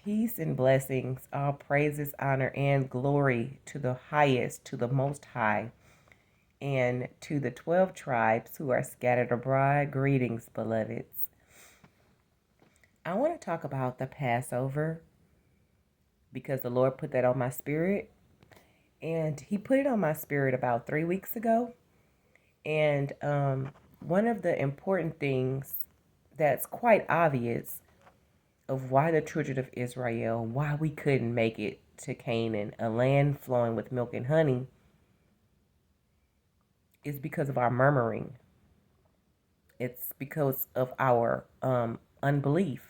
Peace and blessings, all praises, honor, and glory to the highest, to the Most High, and to the 12 tribes who are scattered abroad. Greetings, beloveds. I want to talk about the Passover because the Lord put that on my spirit. And He put it on my spirit about 3 weeks ago. And one of the important things that's quite obvious of why the children of Israel, why we couldn't make it to Canaan, a land flowing with milk and honey, is because of our murmuring. It's because of our unbelief.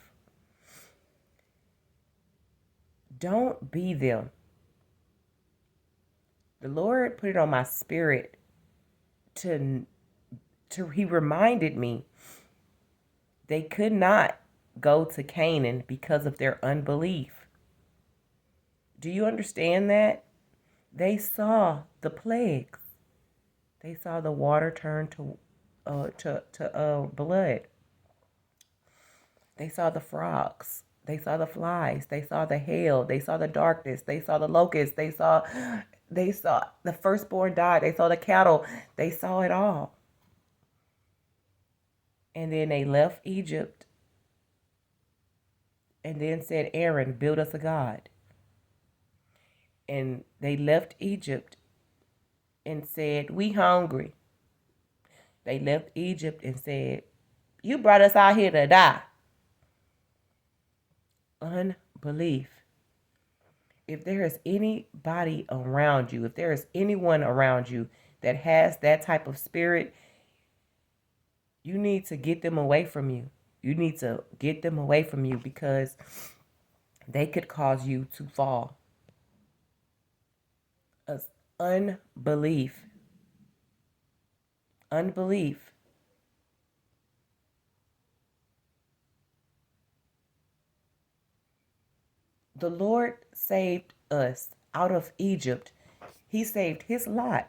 Don't be them. The Lord put it on my spirit to He reminded me they could not go to Canaan because of their unbelief. Do you understand that? They saw the plagues. They saw the water turn to blood. They saw the frogs. They saw the flies. They saw the hail. They saw the darkness. They saw the locusts. They saw the firstborn died. They saw the cattle. They saw it all. And then they left Egypt and then said, Aaron, build us a god. And they left Egypt and said, we hungry. They left Egypt and said, you brought us out here to die. Unbelief. If there is anybody around you, if there is anyone around you that has that type of spirit, you need to get them away from you. You need to get them away from you because they could cause you to fall. Unbelief. Unbelief. The Lord saved us out of Egypt. He saved His lot,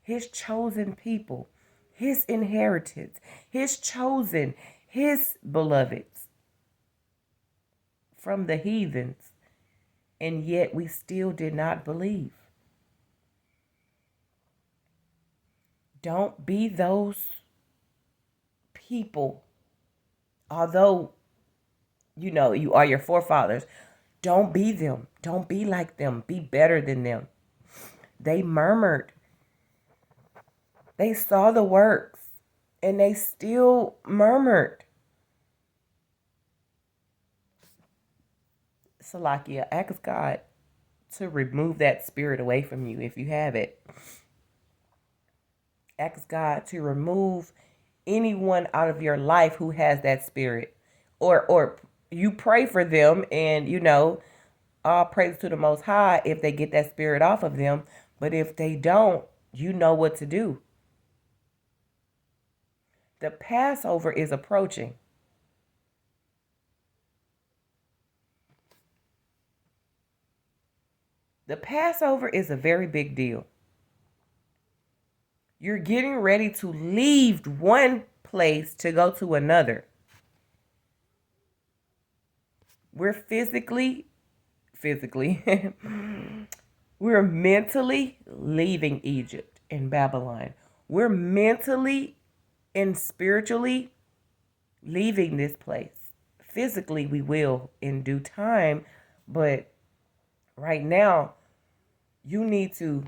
His chosen people, His inheritance, His chosen, His beloveds from the heathens. And yet we still did not believe. Don't be those people. Although, you are your forefathers. Don't be them. Don't be like them. Be better than them. They murmured. They saw the works and they still murmured. Salakia, ask God to remove that spirit away from you if you have it. Ask God to remove anyone out of your life who has that spirit. Or you pray for them and, all praise to the Most High if they get that spirit off of them. But if they don't, you know what to do. The Passover is approaching. The Passover is a very big deal. You're getting ready to leave one place to go to another. We're physically, we're mentally leaving Egypt and Babylon. We're mentally and spiritually leaving this place. Physically, we will in due time, but right now, you need to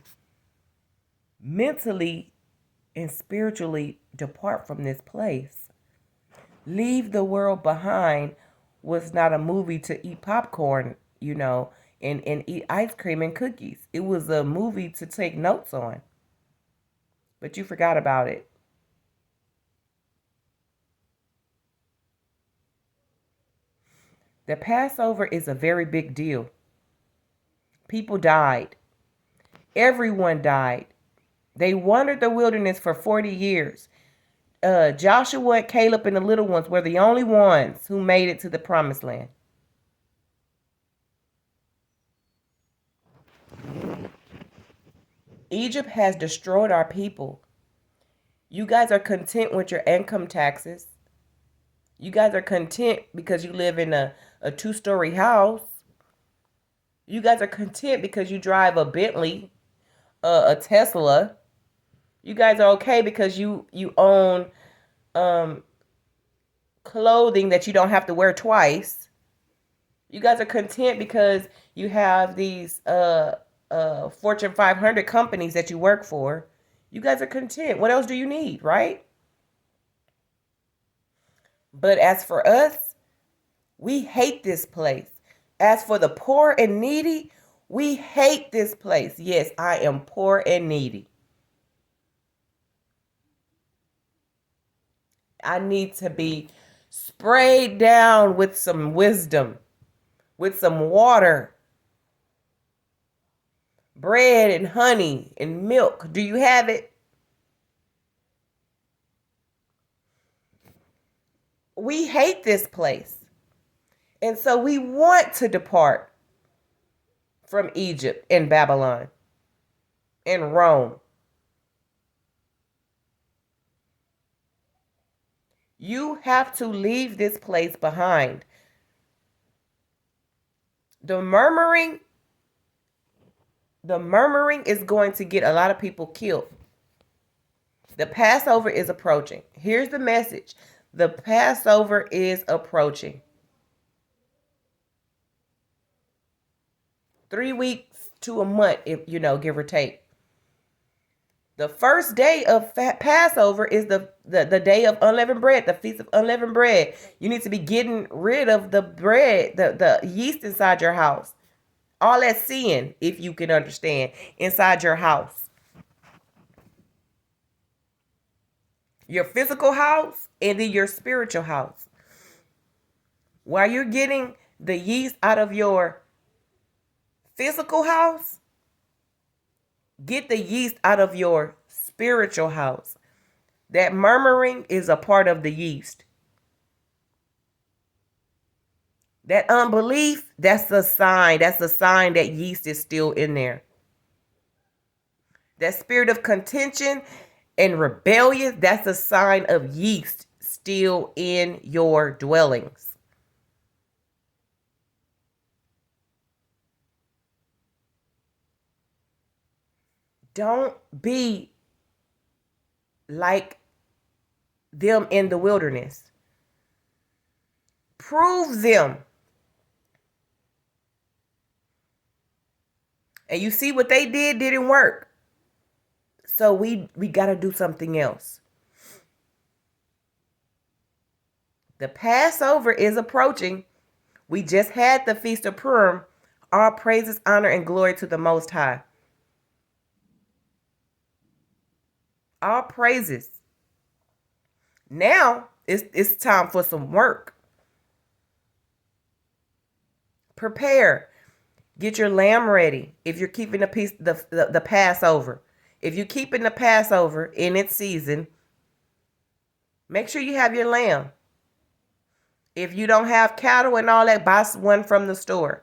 mentally and spiritually depart from this place. Leave the world behind was not a movie to eat popcorn, and eat ice cream and cookies. It was a movie to take notes on. But you forgot about it. The Passover is a very big deal. People died. Everyone died. They wandered the wilderness for 40 years. Joshua, Caleb, and the little ones were the only ones who made it to the promised land. Egypt has destroyed our people. You guys are content with your income taxes. You guys are content because you live in a a 2-story house. You guys are content because you drive a Bentley, a Tesla. You guys are okay because you own clothing that you don't have to wear twice. You guys are content because you have these Fortune 500 companies that you work for. You guys are content. What else do you need, right? But as for us, we hate this place. As for the poor and needy, we hate this place. Yes, I am poor and needy. I need to be sprayed down with some wisdom, with some water, bread and honey and milk. Do you have it? We hate this place. And so we want to depart from Egypt and Babylon and Rome. You have to leave this place behind. The murmuring is going to get a lot of people killed. The Passover is approaching. Here's the message. The Passover is approaching. 3 weeks to a month, if give or take. The first day of Passover is the day of unleavened bread, the feast of unleavened bread. You need to be getting rid of the bread, the yeast inside your house. All that sin, if you can understand, inside your house. Your physical house and then your spiritual house. While you're getting the yeast out of your physical house, get the yeast out of your spiritual house. That murmuring is a part of the yeast. That unbelief, that's a sign. That's a sign that yeast is still in there. That spirit of contention and rebellion, that's a sign of yeast still in your dwellings. Don't be like them in the wilderness. Prove them. And you see what they didn't work. So we got to do something else. The Passover is approaching. We just had the Feast of Purim. All praises, honor, and glory to the Most High. All praises. Now it's time for some work. Prepare. Get your lamb ready. If you're keeping the Passover. If you're keeping the Passover in its season, make sure you have your lamb. If you don't have cattle and all that, buy one from the store.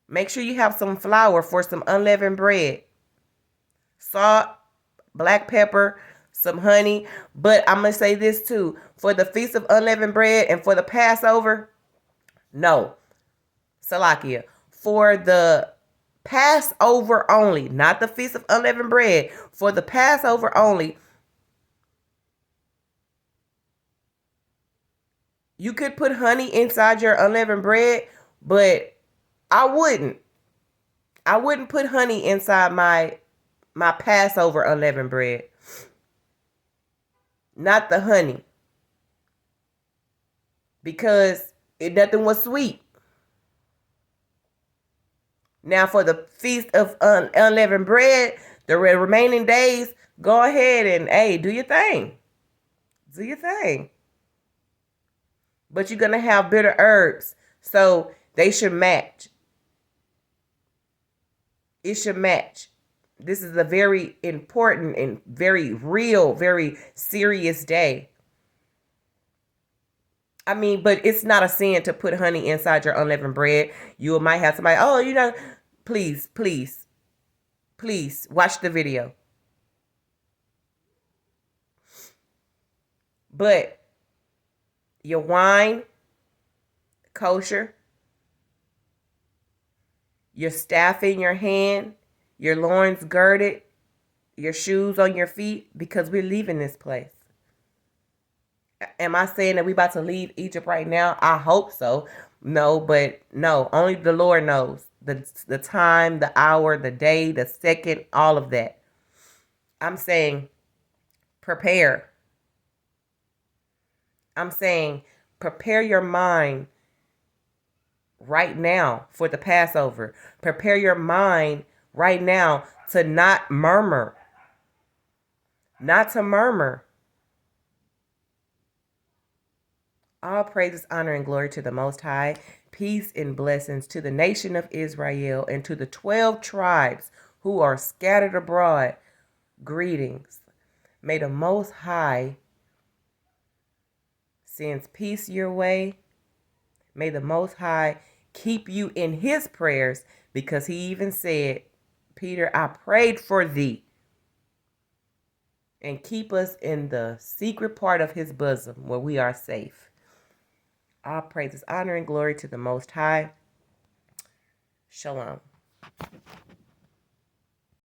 Make sure you have some flour for some unleavened bread. Salt, black pepper, some honey. But I'm going to say this too. For the Feast of Unleavened Bread and for the Passover, no. Salakia. For the Passover only, not the Feast of Unleavened Bread. For the Passover only, you could put honey inside your unleavened bread, but I wouldn't. I wouldn't put honey inside my Passover unleavened bread. Not the honey. Because nothing was sweet. Now for the Feast of Unleavened Bread, the remaining days, go ahead and, do your thing. Do your thing. But you're going to have bitter herbs. So they should match. It should match. This is a very important and very real, very serious day. I mean, but it's not a sin to put honey inside your unleavened bread. You might have somebody, please watch the video. But your wine, kosher, your staff in your hand, your loins girded, your shoes on your feet, because we're leaving this place. Am I saying that we about to leave Egypt right now? I hope so. No, but no, only the Lord knows the time, the hour, the day, the second, all of that. I'm saying prepare. I'm saying prepare your mind right now for the Passover. Prepare your mind right now to not murmur. Not to murmur. All praises, honor, and glory to the Most High. Peace and blessings to the nation of Israel and to the 12 tribes who are scattered abroad. Greetings. May the Most High sends peace your way. May the Most High keep you in his prayers, because he even said, Peter, I prayed for thee. And keep us in the secret part of his bosom where we are safe. All praises, honor, and glory to the Most High. Shalom.